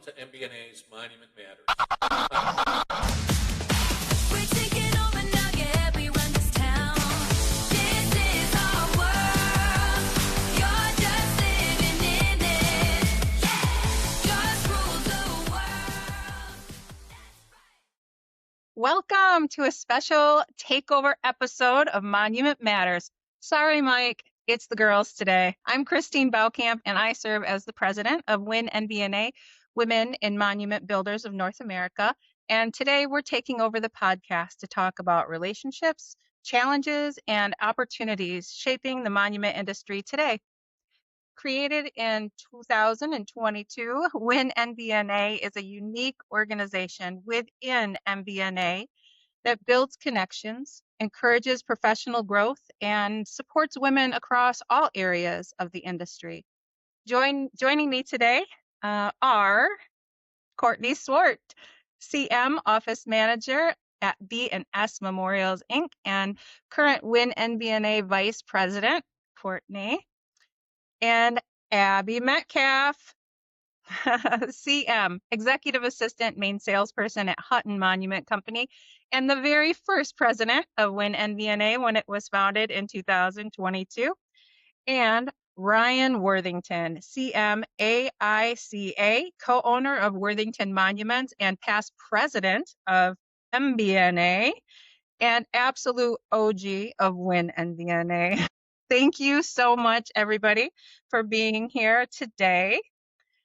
to MBNA's Monument Matters. We're taking over now, yeah, we run this town. This is our world. You're just living in it. Yeah, just rule the world. Welcome to a special takeover episode of Monument Matters. Sorry, Mike, it's the girls today. I'm Cristine Bouwkamp, and I serve as the president of Wynn NBNA, Women in Monument Builders of North America. And today we're taking over the podcast to talk about relationships, challenges, and opportunities shaping the monument industry today. Created in 2022, Wynn NBNA is a unique organization within MBNA that builds connections, encourages professional growth, and supports women across all areas of the industry. Joining me today are Courtney Swart, CM Office Manager at B&S Memorials, Inc., and current Wynn NBNA Vice President, Courtney, and Abbey Metcalf, CM, Executive Assistant Main Salesperson at Hutton Monument Company, and the very first president of Wynn NBNA when it was founded in 2022, and Ryan Worthington, CM AICA, co-owner of Worthington Monuments and past president of MBNA, and absolute OG of Wynn NBNA. Thank you so much, everybody, for being here today.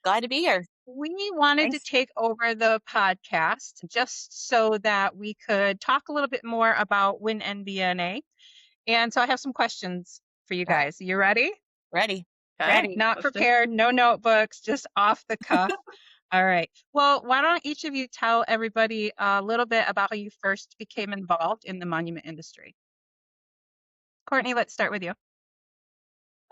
Glad to be here. We wanted Thanks. to take over the podcast just so that we could talk a little bit more about Wynn NBNA. And so I have some questions for you guys. You ready? Ready. Okay. Ready. Not Let's do it. prepared, no notebooks, just off the cuff. All right. Well, why don't each of you tell everybody a little bit about how you first became involved in the monument industry? Courtney, let's start with you.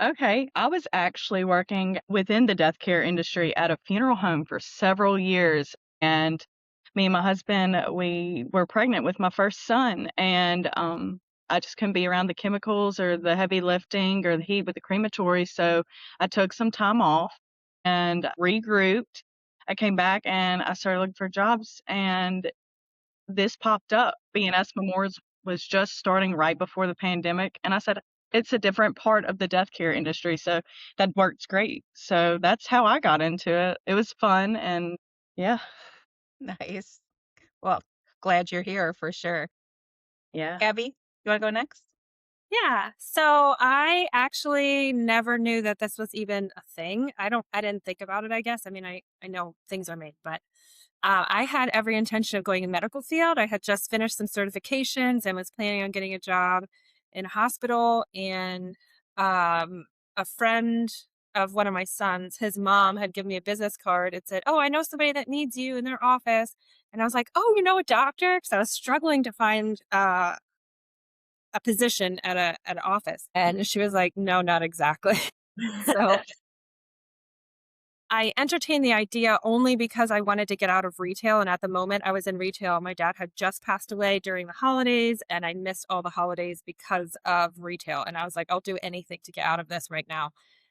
Okay, I was actually working within the death care industry at a funeral home for several years. And me and my husband, we were pregnant with my first son. And I just couldn't be around the chemicals or the heavy lifting or the heat with the crematory. So I took some time off and regrouped. I came back and I started looking for jobs. And this popped up. B&S Memorials was just starting right before the pandemic. And I said, it's a different part of the death care industry, so that works great. So that's how I got into it. It was fun, and yeah, Nice. Well, glad you're here for sure. yeah. Abby, you want to go next? Yeah. So I actually never knew that this was even a thing. I didn't think about it, I guess. I mean, I know things are made, but I had every intention of going in medical field. I had just finished some certifications and was planning on getting a job in a hospital. And a friend of one of my sons, his mom had given me a business card. It said, "Oh, I know somebody that needs you in their office." And I was like, "Oh, you know a doctor?" Because I was struggling to find a position at an office. And she was like, "No, not exactly." So I entertained the idea only because I wanted to get out of retail. And at the moment I was in retail, my dad had just passed away during the holidays and I missed all the holidays because of retail. And I was like, I'll do anything to get out of this right now.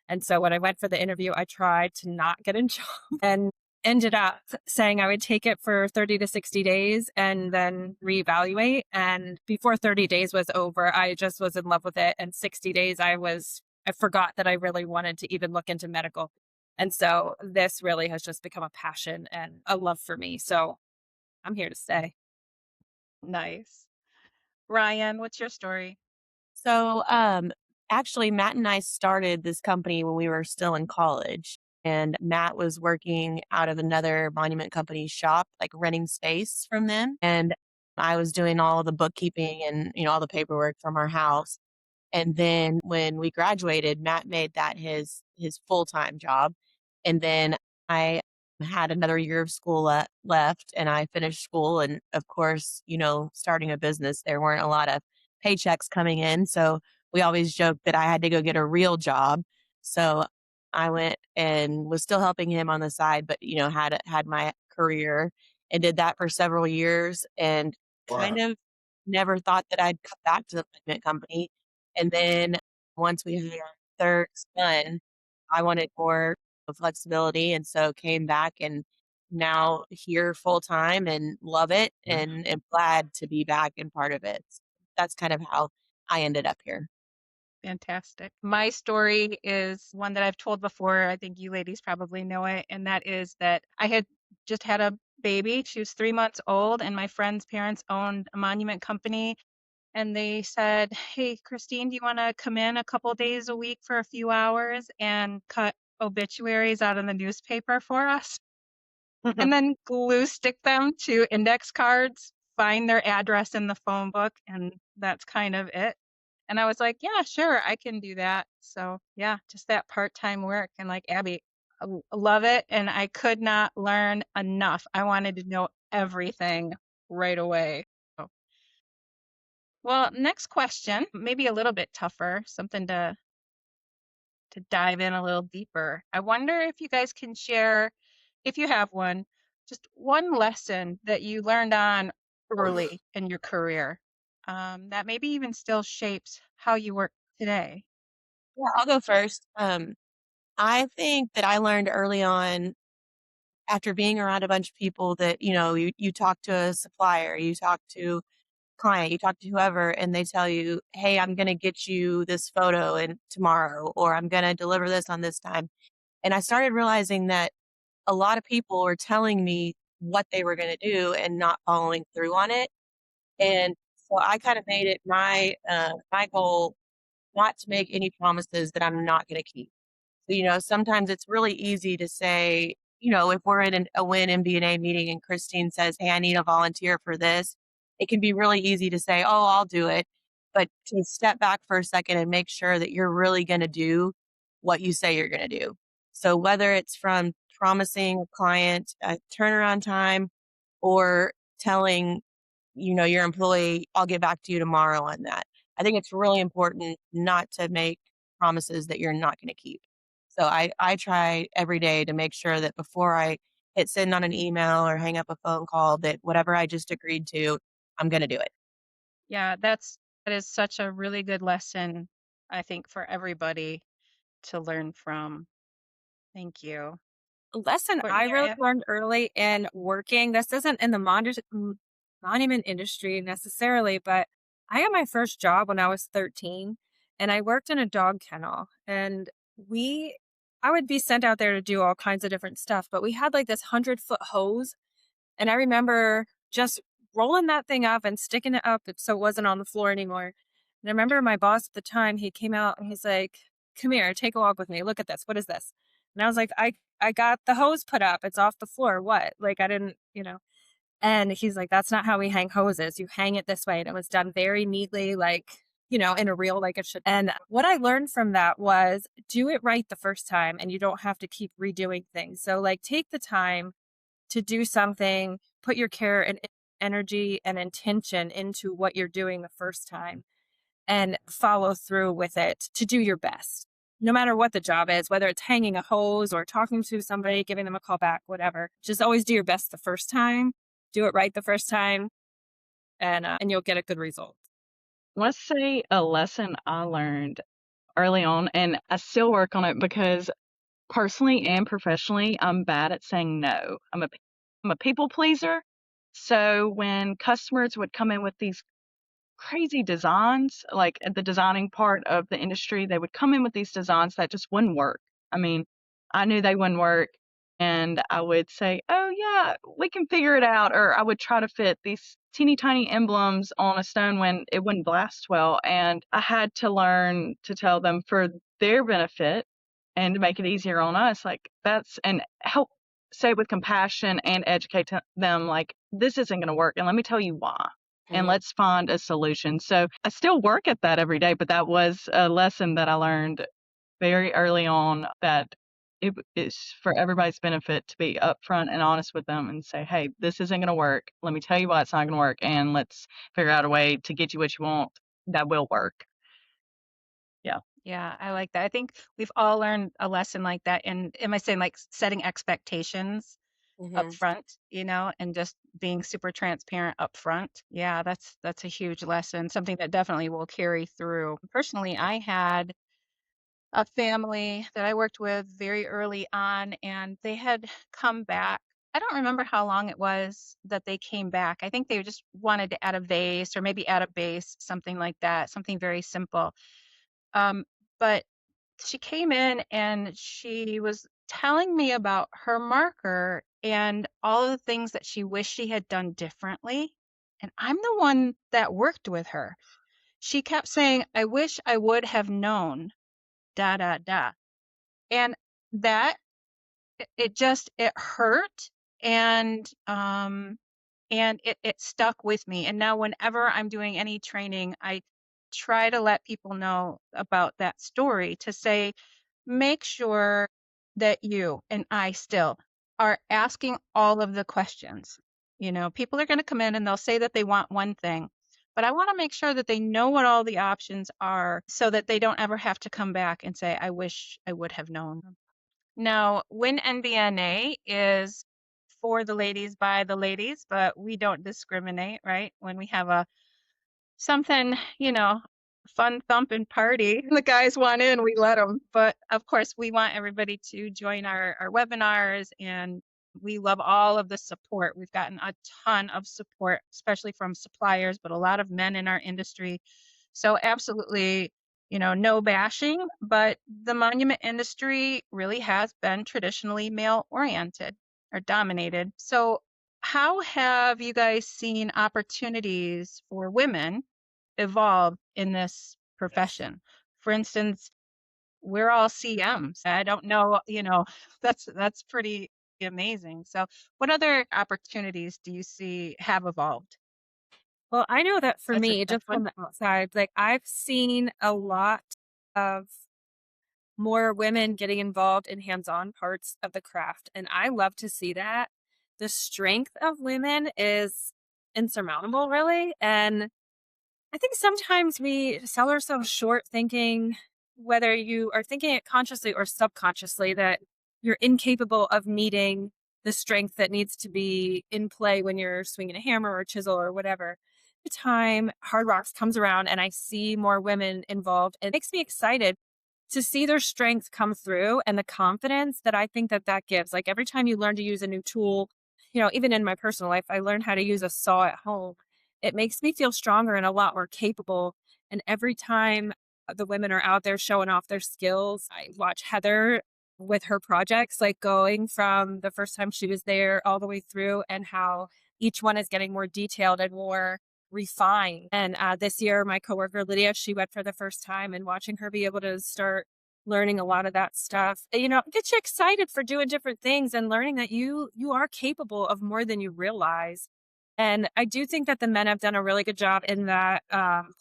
And so when I went for the interview, I tried to not get in job and ended up saying I would take it for 30 to 60 days and then reevaluate. And before 30 days was over, I just was in love with it. And 60 days, I forgot that I really wanted to even look into medical. And so this really has just become a passion and a love for me. So I'm here to stay. Nice. Ryan, what's your story? So, actually, Matt and I started this company when we were still in college. And Matt was working out of another monument company's shop, like renting space from them. And I was doing all the bookkeeping and, all the paperwork from our house. And then when we graduated, Matt made that his full-time job. And then I had another year of school left and I finished school. And of course, starting a business, there weren't a lot of paychecks coming in. So we always joked that I had to go get a real job. So I went and was still helping him on the side, but, had my career and did that for several years and kind of never thought that I'd come back to the pigment company. And then once we had our third son, I wanted more flexibility. And so came back and now here full time and love it and am glad to be back and part of it. That's kind of how I ended up here. Fantastic. My story is one that I've told before. I think you ladies probably know it. And that is that I had just had a baby. She was 3 months old, and my friend's parents owned a monument company. And they said, "Hey, Cristine, do you want to come in a couple days a week for a few hours and cut obituaries out in the newspaper for us?" And then glue stick them to index cards, find their address in the phone book, and that's kind of it. And I was like, "Yeah, sure, I can do that." So, yeah, just that part-time work. And like Abby, love it. And I could not learn enough. I wanted to know everything right away. So, well, next question, maybe a little bit tougher, something to dive in a little deeper. I wonder if you guys can share, if you have one, just one lesson that you learned on early in your career, that maybe even still shapes how you work today. Yeah, I'll go first. I think that I learned early on after being around a bunch of people that, you talk to a supplier, you talk to client, you talk to whoever, and they tell you, hey, I'm going to get you this photo and tomorrow, or I'm going to deliver this on this time. And I started realizing that a lot of people were telling me what they were going to do and not following through on it. And so I kind of made it my goal not to make any promises that I'm not going to keep. So, sometimes it's really easy to say, if we're in a Wynn NBNA meeting and Cristine says, hey, I need a volunteer for this, it can be really easy to say, oh, I'll do it. But to step back for a second and make sure that you're really going to do what you say you're going to do. So whether it's from promising a client a turnaround time or telling, your employee, I'll get back to you tomorrow on that. I think it's really important not to make promises that you're not going to keep. So I try every day to make sure that before I hit send on an email or hang up a phone call, that whatever I just agreed to, I'm going to do it. Yeah, that is such a really good lesson, I think, for everybody to learn from. Thank you. A lesson I Courtney or really Abby? learned early in working, this isn't in the monument industry necessarily, but I got my first job when I was 13 and I worked in a dog kennel and I would be sent out there to do all kinds of different stuff, but we had like this 100-foot hose. And I remember just rolling that thing up and sticking it up so it wasn't on the floor anymore. And I remember my boss at the time, he came out and he's like, "Come here, take a walk with me. Look at this. What is this?" And I was like, I got the hose put up. It's off the floor. What?" Like I didn't. And he's like, "That's not how we hang hoses. You hang it this way." And it was done very neatly, like, in a reel like it should. And what I learned from that was do it right the first time and you don't have to keep redoing things. So like take the time to do something, put your care and energy and intention into what you're doing the first time and follow through with it to do your best. No matter what the job is, whether it's hanging a hose or talking to somebody, giving them a call back, whatever, just always do your best the first time, do it right the first time, and you'll get a good result. Let's say a lesson I learned early on, and I still work on it because personally and professionally, I'm bad at saying no. I'm a people pleaser. So when customers would come in with these crazy designs, like at the designing part of the industry, they would come in with these designs that just wouldn't work. I mean, I knew they wouldn't work. And I would say, oh, yeah, we can figure it out. Or I would try to fit these teeny tiny emblems on a stone when it wouldn't blast well. And I had to learn to tell them for their benefit and to make it easier on us, and help say with compassion and educate them, like, this isn't going to work. And let me tell you why. And let's find a solution. So I still work at that every day, but that was a lesson that I learned very early on, that it is for everybody's benefit to be upfront and honest with them and say, hey, this isn't going to work. Let me tell you why it's not going to work. And let's figure out a way to get you what you want that will work. Yeah. Yeah, I like that. I think we've all learned a lesson like that. And am I saying like setting expectations up front, and just being super transparent up front? Yeah, that's a huge lesson, something that definitely will carry through. Personally, I had a family that I worked with very early on, and they had come back I don't remember how long it was that they came back. I think they just wanted to add a vase or maybe add a base, something like that, something very simple. Um, but she came in and she was telling me about her marker and all of the things that she wished she had done differently. And I'm the one that worked with her. She kept saying, I wish I would have known, da, da, da. And that it hurt and it stuck with me. And now whenever I'm doing any training, I try to let people know about that story to say, make sure that you and I still are asking all of the questions. You know, people are going to come in and they'll say that they want one thing, but I want to make sure that they know what all the options are so that they don't ever have to come back and say, I wish I would have known. Now, Wynn NBNA is for the ladies by the ladies, but we don't discriminate, right? When we have a something, fun thumping party, the guys want in, we let them. But of course, we want everybody to join our webinars, and we love all of the support. We've gotten a ton of support, especially from suppliers, but a lot of men in our industry. So absolutely, no bashing, but the monument industry really has been traditionally male oriented or dominated. So how have you guys seen opportunities for women evolve in this profession? For instance, we're all CMs. I don't know, that's pretty amazing. So what other opportunities do you see have evolved? Well, I know that for That's a me, tough just one. from the outside, like I've seen a lot of more women getting involved in hands-on parts of the craft, and I love to see that. The strength of women is insurmountable, really, and I think sometimes we sell ourselves short thinking, whether you are thinking it consciously or subconsciously, that you're incapable of meeting the strength that needs to be in play when you're swinging a hammer or chisel or whatever. The time Hard Rocks comes around and I see more women involved, it makes me excited to see their strength come through and the confidence that I think that that gives. Like every time you learn to use a new tool, even in my personal life, I learned how to use a saw at home. It makes me feel stronger and a lot more capable. And every time the women are out there showing off their skills, I watch Heather with her projects, like going from the first time she was there all the way through, and how each one is getting more detailed and more refined. And this year, my coworker Lydia, she went for the first time, and watching her be able to start learning a lot of that stuff, gets you excited for doing different things and learning that you are capable of more than you realize. And I do think that the men have done a really good job in that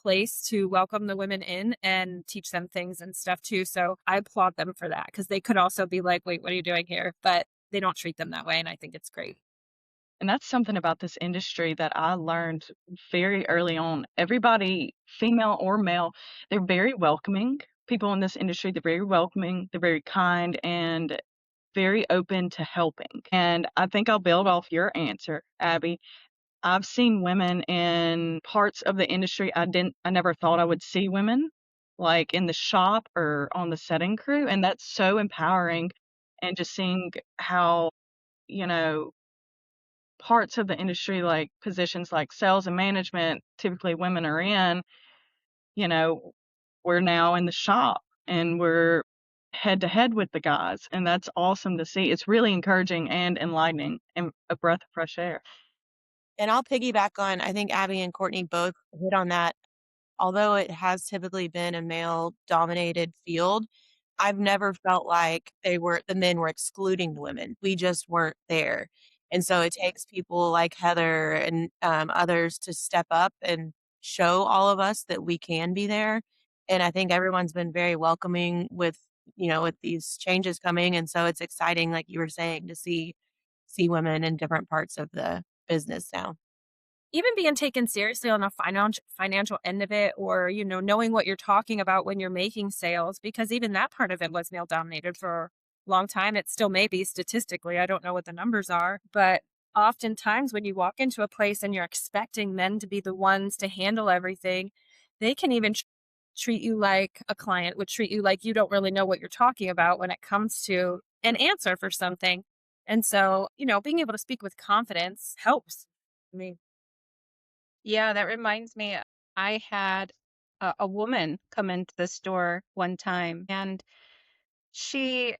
place to welcome the women in and teach them things and stuff too. So I applaud them for that, because they could also be like, wait, what are you doing here? But they don't treat them that way. And I think it's great. And that's something about this industry that I learned very early on. Everybody, female or male, they're very welcoming. People in this industry, they're very welcoming, they're very kind, and very open to helping. And I think I'll build off your answer, Abby. I've seen women in parts of the industry I never thought I would see women, like in the shop or on the setting crew, and that's so empowering. And just seeing how, you know, parts of the industry, like positions like sales and management, typically women are in, you know, we're now in the shop and we're head to head with the guys, and that's awesome to see. It's really encouraging and enlightening and a breath of fresh air. And I'll piggyback on, I think Abby and Courtney both hit on that. Although it has typically been a male dominated field, I've never felt like the men were excluding the women. We just weren't there. And so it takes people like Heather and others to step up and show all of us that we can be there. And I think everyone's been very welcoming with these changes coming. And so it's exciting, like you were saying, to see women in different parts of the business now. Even being taken seriously on a financial end of it, or knowing what you're talking about when you're making sales, because even that part of it was male dominated for a long time. It still may be statistically. I don't know what the numbers are, but oftentimes when you walk into a place and you're expecting men to be the ones to handle everything, they can even treat you like a client would treat you, like you don't really know what you're talking about when it comes to an answer for something. And so, being able to speak with confidence helps. I mean, Yeah, that reminds me. I had a woman come into the store one time, and she,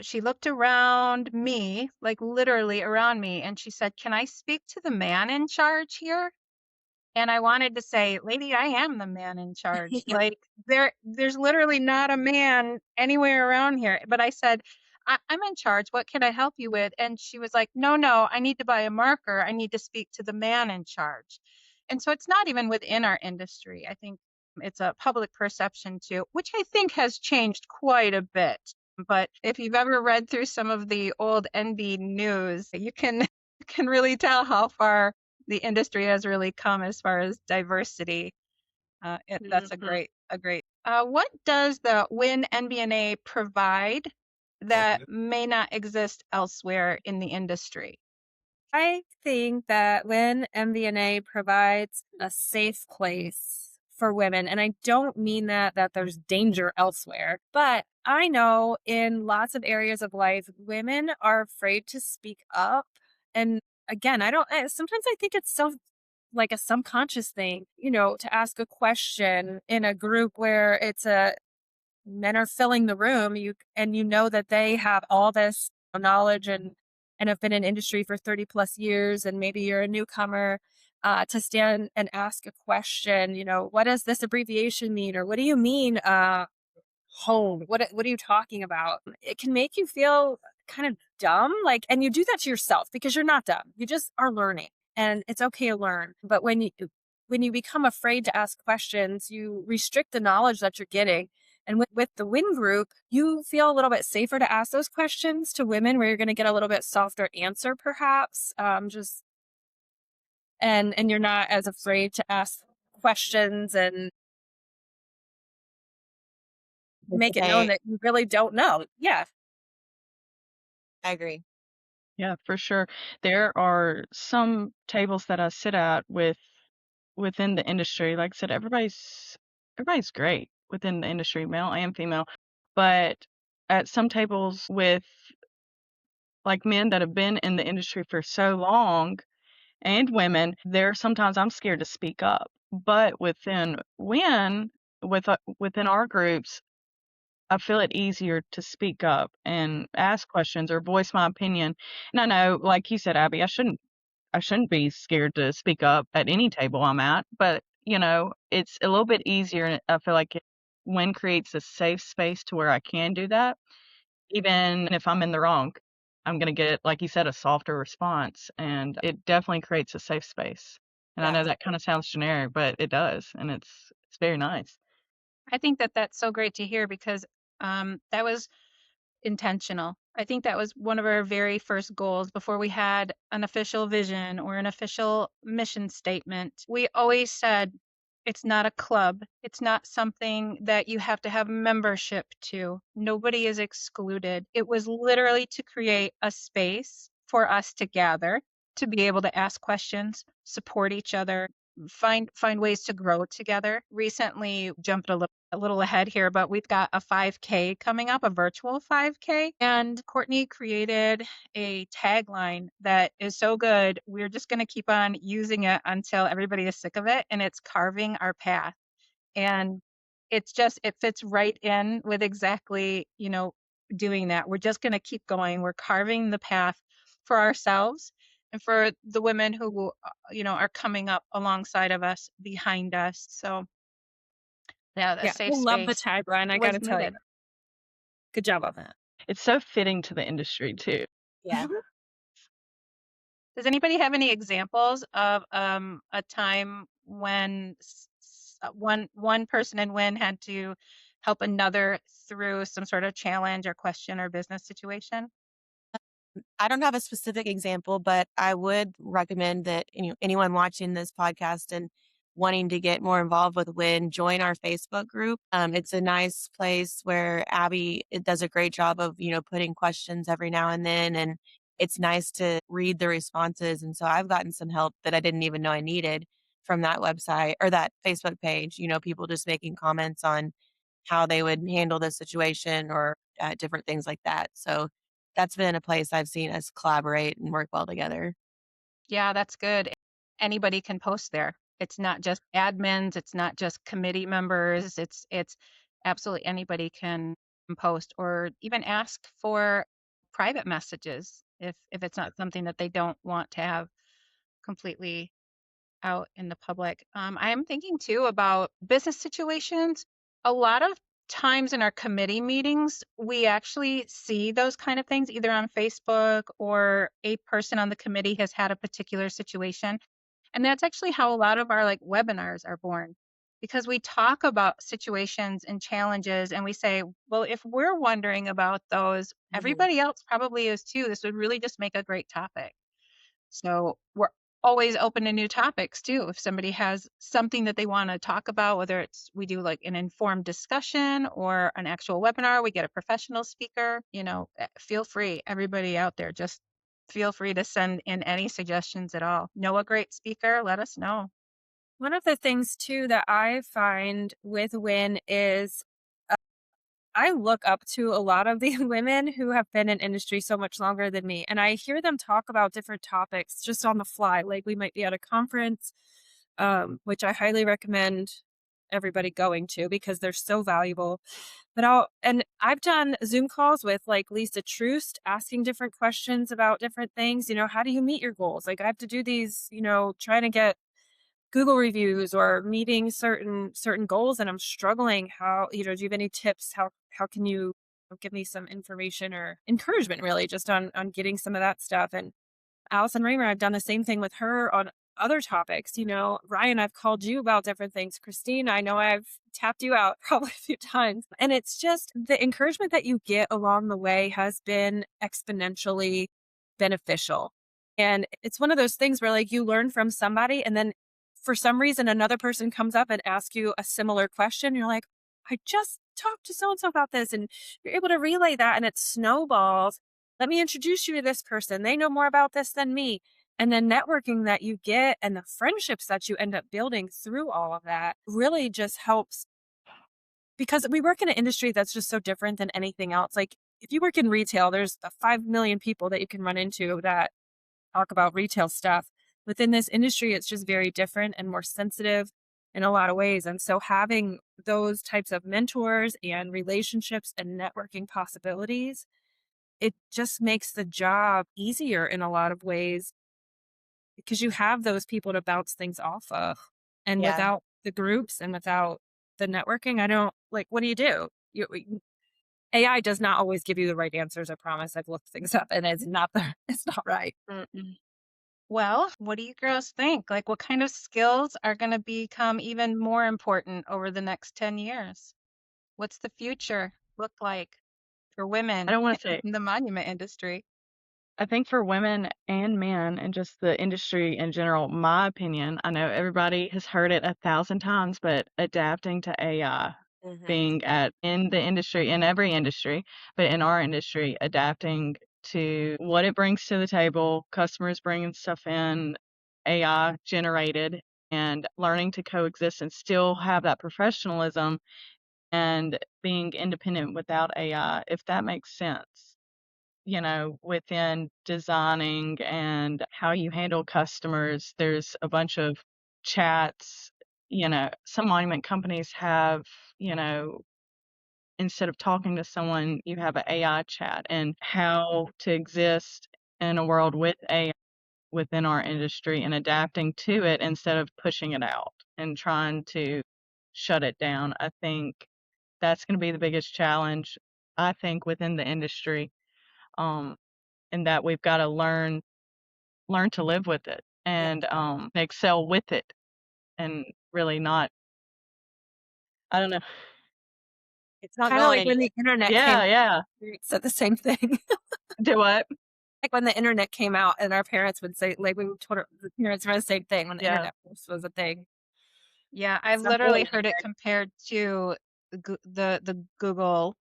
she looked around me, like literally around me, and she said, "Can I speak to the man in charge here?" And I wanted to say, "Lady, I am the man in charge." Like there's literally not a man anywhere around here. But I said, I'm in charge. What can I help you with?" And she was like, "No, no, I need to buy a marker. I need to speak to the man in charge." And so it's not even within our industry. I think it's a public perception too, which I think has changed quite a bit. But if you've ever read through some of the old NB news, you can can really tell how far the industry has really come as far as diversity. That's a Mhm. great. What does the Wynn NBNA provide that may not exist elsewhere in the industry? I think that when MBNA provides a safe place for women, and I don't mean that there's danger elsewhere, but I know in lots of areas of life, women are afraid to speak up. And again, sometimes I think it's like a subconscious thing, to ask a question in a group where men are filling the room, you know that they have all this knowledge and have been in industry for 30 plus years, and maybe you're a newcomer, to stand and ask a question, what does this abbreviation mean, or what do you mean, home, what are you talking about? It can make you feel kind of dumb, like, and you do that to yourself because you're not dumb, you just are learning, and it's okay to learn. But when you become afraid to ask questions, you restrict the knowledge that you're getting. And with the Win group, you feel a little bit safer to ask those questions to women, where you're going to get a little bit softer answer, perhaps. Just and you're not as afraid to ask questions and make it known Okay, that you really don't know. Yeah. I agree. Yeah, for sure. There are some tables that I sit at within the industry. Like I said, everybody's great within the industry, male and female. But at some tables with like men that have been in the industry for so long and women, there sometimes I'm scared to speak up. But within within our groups, I feel it easier to speak up and ask questions or voice my opinion. And I know, like you said, Abby, I shouldn't be scared to speak up at any table I'm at, but it's a little bit easier. And I feel like when creates a safe space to where I can do that, even if I'm in the wrong, I'm gonna get, like you said, a softer response, and it definitely creates a safe space. And I Yeah. know that kind of sounds generic, but it does, and it's very nice. I think that that's so great to hear because that was intentional. I think that was one of our very first goals before we had an official vision or an official mission statement. We always said it's not a club, it's not something that you have to have membership to. Nobody is excluded. It was literally to create a space for us to gather, to be able to ask questions, support each other, find ways to grow together. Recently jumped a little ahead here, but we've got a 5K coming up, a virtual 5K, and Courtney created a tagline that is so good. We're just going to keep on using it until everybody is sick of it, and it's carving our path. And it fits right in with exactly, doing that. We're just going to keep going. We're carving the path for ourselves and for the women who, are coming up alongside of us, behind us. So, yeah, a Yeah. I safe love the space tagline. I got was to tell you. needed. Good job on that. It's so fitting to the industry too. Yeah. Does anybody have any examples of a time when one person in Win had to help another through some sort of challenge or question or business situation? I don't have a specific example, but I would recommend that anyone watching this podcast and wanting to get more involved with Win, join our Facebook group. It's a nice place where Abby it does a great job of putting questions every now and then, and it's nice to read the responses. And so I've gotten some help that I didn't even know I needed from that website or that Facebook page. People just making comments on how they would handle the situation or different things like that. So that's been a place I've seen us collaborate and work well together. Yeah, that's good. Anybody can post there. It's not just admins, it's not just committee members, it's absolutely anybody can post or even ask for private messages if it's not something that they don't want to have completely out in the public. I am thinking too about business situations. A lot of times in our committee meetings, we actually see those kind of things either on Facebook or a person on the committee has had a particular situation. And that's actually how a lot of our like webinars are born because we talk about situations and challenges and we say, well, if we're wondering about those, everybody else probably is too. This would really just make a great topic. So we're always open to new topics too. If somebody has something that they want to talk about, whether it's we do like an informed discussion or an actual webinar, we get a professional speaker, feel free, everybody out there, just feel free to send in any suggestions at all. Know a great speaker, let us know. One of the things too that I find with Wynn is I look up to a lot of the women who have been in industry so much longer than me, and I hear them talk about different topics just on the fly. Like we might be at a conference, which I highly recommend everybody going to because they're so valuable. But I've done Zoom calls with like Lisa Troost asking different questions about different things. How do you meet your goals? Like I have to do these, trying to get Google reviews or meeting certain goals, and I'm struggling. How, do you have any tips? How can you give me some information or encouragement really just on getting some of that stuff? And Allison Raymer, I've done the same thing with her on other topics. Ryan, I've called you about different things. Christine, I know I've tapped you out probably a few times. And it's just the encouragement that you get along the way has been exponentially beneficial. And it's one of those things where like you learn from somebody and then for some reason another person comes up and asks you a similar question. You're like, I just talked to so-and-so about this, and you're able to relay that and it snowballs. Let me introduce you to this person. They know more about this than me. And the networking that you get and the friendships that you end up building through all of that really just helps because we work in an industry that's just so different than anything else. Like if you work in retail, there's 5 million people that you can run into that talk about retail stuff. Within this industry, it's just very different and more sensitive in a lot of ways. And so having those types of mentors and relationships and networking possibilities, it just makes the job easier in a lot of ways because you have those people to bounce things off of. And Yeah. without the groups and without the networking, I don't like, what do? AI does not always give you the right answers. I promise. I've looked things up and it's not right. Mm-mm. Well, what do you girls think? Like, what kind of skills are going to become even more important over the next 10 years? What's the future look like for women I don't want to say, in the monument industry? I think for women and men and just the industry in general, my opinion, I know everybody has heard it 1,000 times, but adapting to AI, being in the industry, in every industry, but in our industry, adapting to what it brings to the table, customers bringing stuff in, AI generated, and learning to coexist and still have that professionalism and being independent without AI, if that makes sense. Within designing and how you handle customers, there's a bunch of chats. Some monument companies have, you know, instead of talking to someone, you have an AI chat, and how to exist in a world with AI within our industry and adapting to it instead of pushing it out and trying to shut it down. I think that's going to be the biggest challenge, I think, within the industry. And that we've got to learn to live with it and excel with it and really not, I don't know. It's not Kind of going like when anywhere. the internet Yeah, came, yeah. we said the same thing. Do what? Like when the internet came out and our parents would say, like we told the parents were the same thing when the Yeah. internet was a thing. Yeah, I've It's not literally going heard it compared to the Google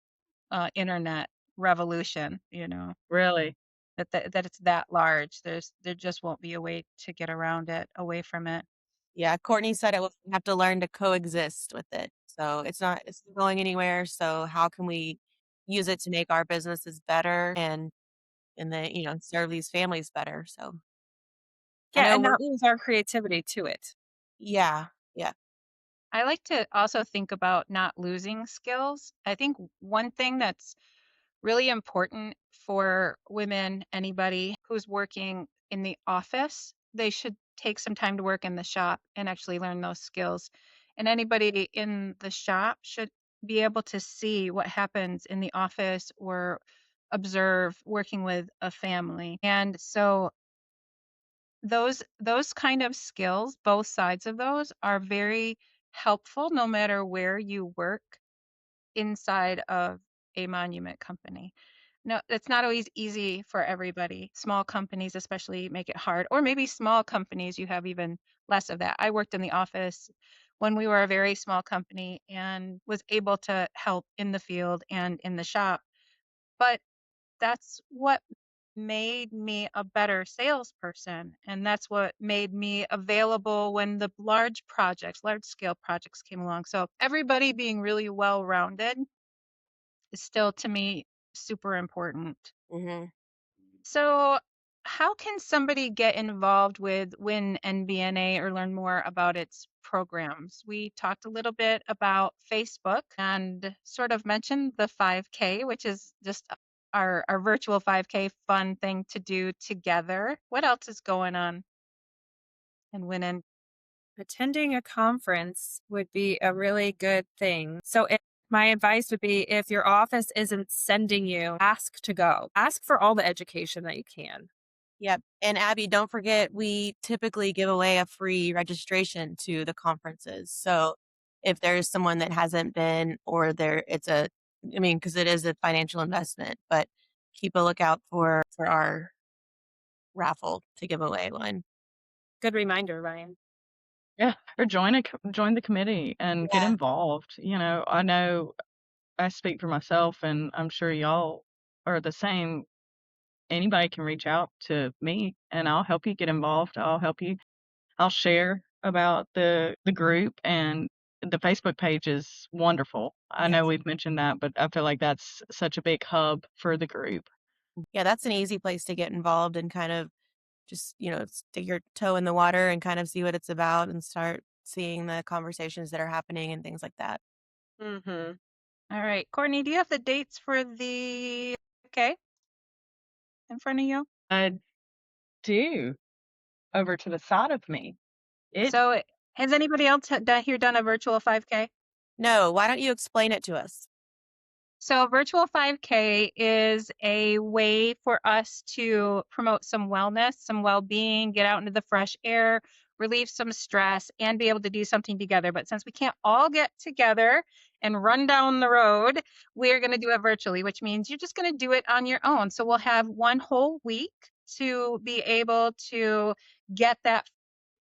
internet revolution, Really. that it's that large. There just won't be a way to get around it, away from it. Yeah, Courtney said we have to learn to coexist with it. So it's not going anywhere. So how can we use it to make our businesses better and and they, serve these families better. So I Yeah, know and we're, not lose our creativity to it. yeah, yeah, I like to also think about not losing skills. I think one thing that's really important for women, anybody who's working in the office, they should take some time to work in the shop and actually learn those skills. And anybody in the shop should be able to see what happens in the office or observe working with a family. And so those kind of skills, both sides of those are very helpful no matter where you work inside of a monument company. No, it's not always easy for everybody. Small companies especially make it hard, or maybe small companies you have even less of that. I worked in the office when we were a very small company and was able to help in the field and in the shop. But that's what made me a better salesperson. And that's what made me available when the large projects, large scale projects came along. So everybody being really well rounded is still to me super important. hmm So, how can somebody get involved with Wynn NBNA or learn more about its programs? We talked a little bit about Facebook and sort of mentioned the 5K, which is just our virtual 5K fun thing to do together. What else is going on in Wynn N? Attending a conference would be a really good thing. So my advice would be if your office isn't sending you, ask to go. Ask for all the education that you can. yep. And Abby, don't forget, we typically give away a free registration to the conferences. So if there's someone that hasn't been, or because it is a financial investment, but keep a lookout for our raffle to give away one. Good reminder, Ryan. Yeah, or join the committee and get Yeah. involved. I know I speak for myself, and I'm sure y'all are the same. Anybody can reach out to me, and I'll help you get involved. I'll share about the group, and the Facebook page is wonderful. I Yes. know we've mentioned that, but I feel like that's such a big hub for the group. Yeah, that's an easy place to get involved and kind of just, stick your toe in the water and kind of see what it's about and start seeing the conversations that are happening and things like that. Mm-hmm. All right, Courtney, do you have the dates for the okay in front of you? I do. Over to the side of me. It So, has anybody else here done a virtual 5K? No, why don't you explain it to us? So, virtual 5K is a way for us to promote some wellness, some well being, get out into the fresh air, relieve some stress, and be able to do something together. But since we can't all get together and run down the road, we're going to do it virtually, which means you're just going to do it on your own. So, we'll have one whole week to be able to get that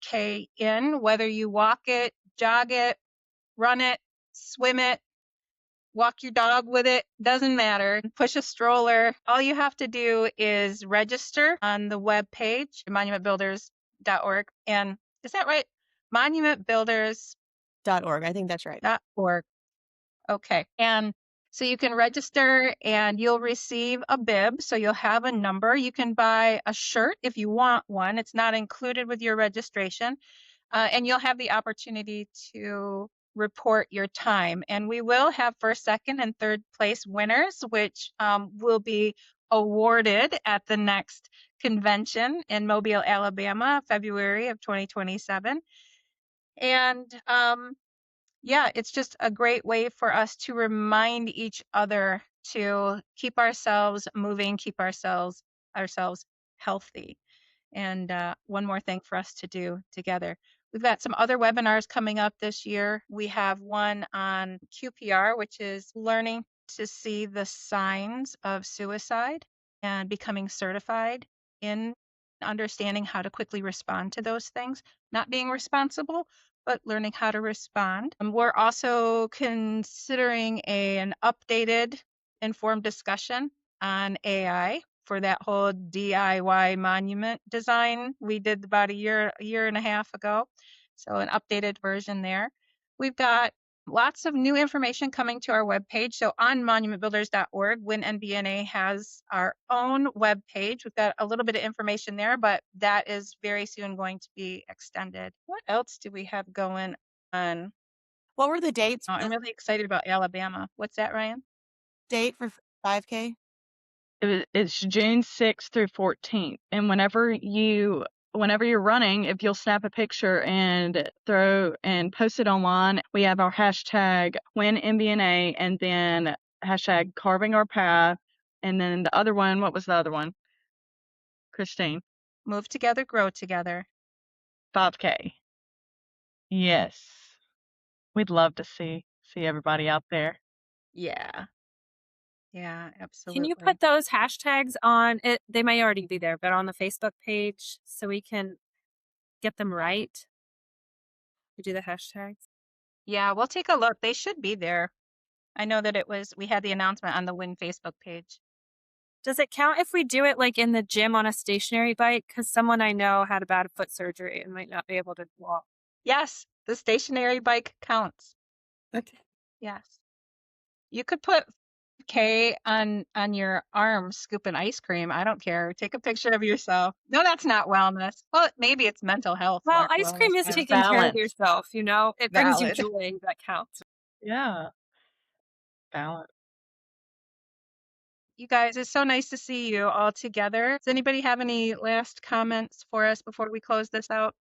K in, whether you walk it, jog it, run it, swim it, walk your dog with it, doesn't matter. Push a stroller. All you have to do is register on the web page, monumentbuilders.org. And is that right? Monumentbuilders.org. .org. I think that's right. Okay. And so you can register and you'll receive a bib. So you'll have a number. You can buy a shirt if you want one. It's not included with your registration. And you'll have the opportunity to report your time. And we will have first, second, and third place winners, which will be awarded at the next convention in Mobile, Alabama, February of 2027. And yeah, it's just a great way for us to remind each other to keep ourselves moving, keep ourselves healthy. And one more thing for us to do together. We've got some other webinars coming up this year. We have one on QPR, which is learning to see the signs of suicide and becoming certified in understanding how to quickly respond to those things, not being responsible, but learning how to respond. We're also considering an updated informed discussion on AI for that whole DIY monument design we did about a year and a half ago. So an updated version there. We've got Lots of new information coming to our webpage. So on monumentbuilders.org, Wynn NBNA has our own webpage. We've got a little bit of information there, but that is very soon going to be extended. What else do we have going on? What were the dates? Oh, I'm really excited about Alabama. What's that, Ryan? Date for 5K? It's June 6th through 14th. And whenever you're running, if you'll snap a picture and post it online, we have our hashtag Wynn NBNA and then hashtag carving our path. And then the other one, what was the other one? Cristine, Move together, grow together. 5K. Yes. We'd love to see everybody out there. Yeah. Yeah, absolutely. Can you put those hashtags on it? They may already be there, but on the Facebook page so we can get them right. We do the hashtags. Yeah, we'll take a look. They should be there. I know that we had the announcement on the Wynn Facebook page. Does it count if we do it like in the gym on a stationary bike? Because someone I know had a bad foot surgery and might not be able to walk. Yes, the stationary bike counts. Okay. Yes. You could put K on your arm scooping ice cream. I don't care. Take a picture of yourself. No, that's not wellness. Well, maybe it's mental health. Well, ice wellness. cream is It's taking care of balance. yourself, you know? It brings you Valid. joy. That counts. Yeah. Balance. You guys, it's so nice to see you all together. Does anybody have any last comments for us before we close this out?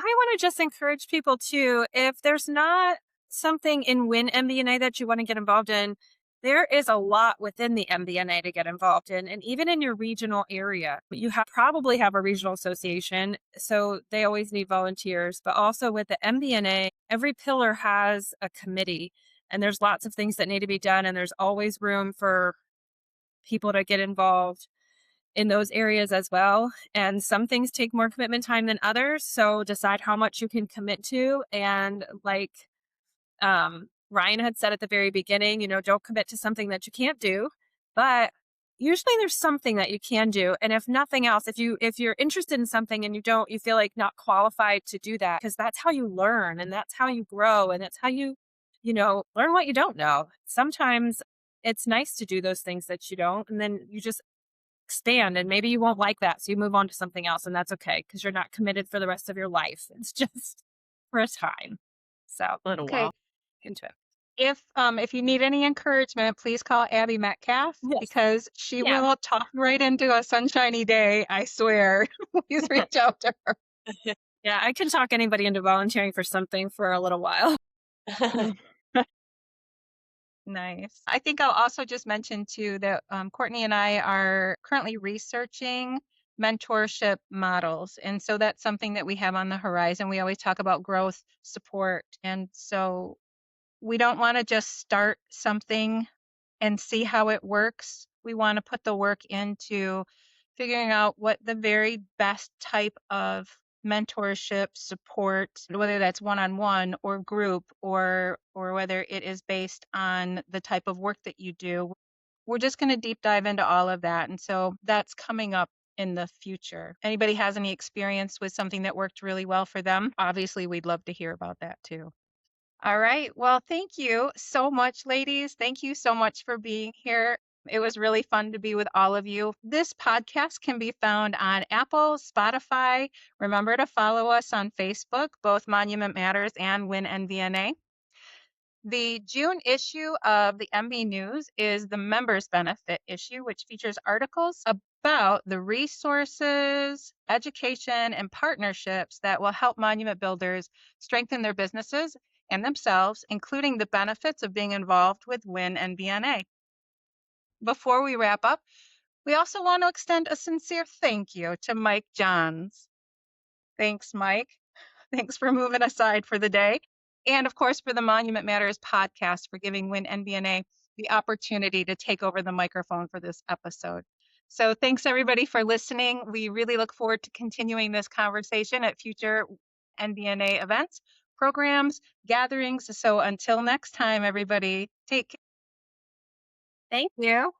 I want to just encourage people too, if there's not something in Wynn NBNA that you want to get involved in, there is a lot within the MBNA to get involved in. And even in your regional area, you probably have a regional association. So they always need volunteers. But also with the MBNA, every pillar has a committee and there's lots of things that need to be done. And there's always room for people to get involved in those areas as well. And some things take more commitment time than others. So decide how much you can commit to. And like Ryan had said at the very beginning, don't commit to something that you can't do, but usually there's something that you can do. And if nothing else, if you're interested in something and you feel like not qualified to do that, because that's how you learn and that's how you grow and that's how you learn what you don't know. Sometimes it's nice to do those things that you don't, and then you just expand, and maybe you won't like that, so you move on to something else, and that's okay because you're not committed for the rest of your life. It's just for a time. So A little Okay. while. into it. If you need any encouragement, please call Abbey Metcalf Yes. because she Yeah. will talk right into a sunshiny day. I swear. Please reach out to her. Yeah, I can talk anybody into volunteering for something for a little while. Nice. I think I'll also just mention too that Courtney and I are currently researching mentorship models. And so that's something that we have on the horizon. We always talk about growth support. And so we don't want to just start something and see how it works. We want to put the work into figuring out what the very best type of mentorship support, whether that's one-on-one or group or whether it is based on the type of work that you do. We're just going to deep dive into all of that. And so that's coming up in the future. Anybody has any experience with something that worked really well for them? Obviously, we'd love to hear about that too. All right. Well, thank you so much, ladies. Thank you so much for being here. It was really fun to be with all of you. This podcast can be found on Apple, Spotify. Remember to follow us on Facebook, both Monument Matters and Wynn NBNA. The June issue of the MB News is the members benefit issue, which features articles about the resources, education, and partnerships that will help monument builders strengthen their businesses and themselves, including the benefits of being involved with Wynn NBNA. Before we wrap up, we also want to extend a sincere thank you to Mike Johns. Thanks, Mike. Thanks for moving aside for the day. And of course, for the Monument Matters podcast for giving Wynn NBNA the opportunity to take over the microphone for this episode. So thanks everybody for listening. We really look forward to continuing this conversation at future NBNA events, programs, gatherings. So until next time, everybody, take care. Thank you.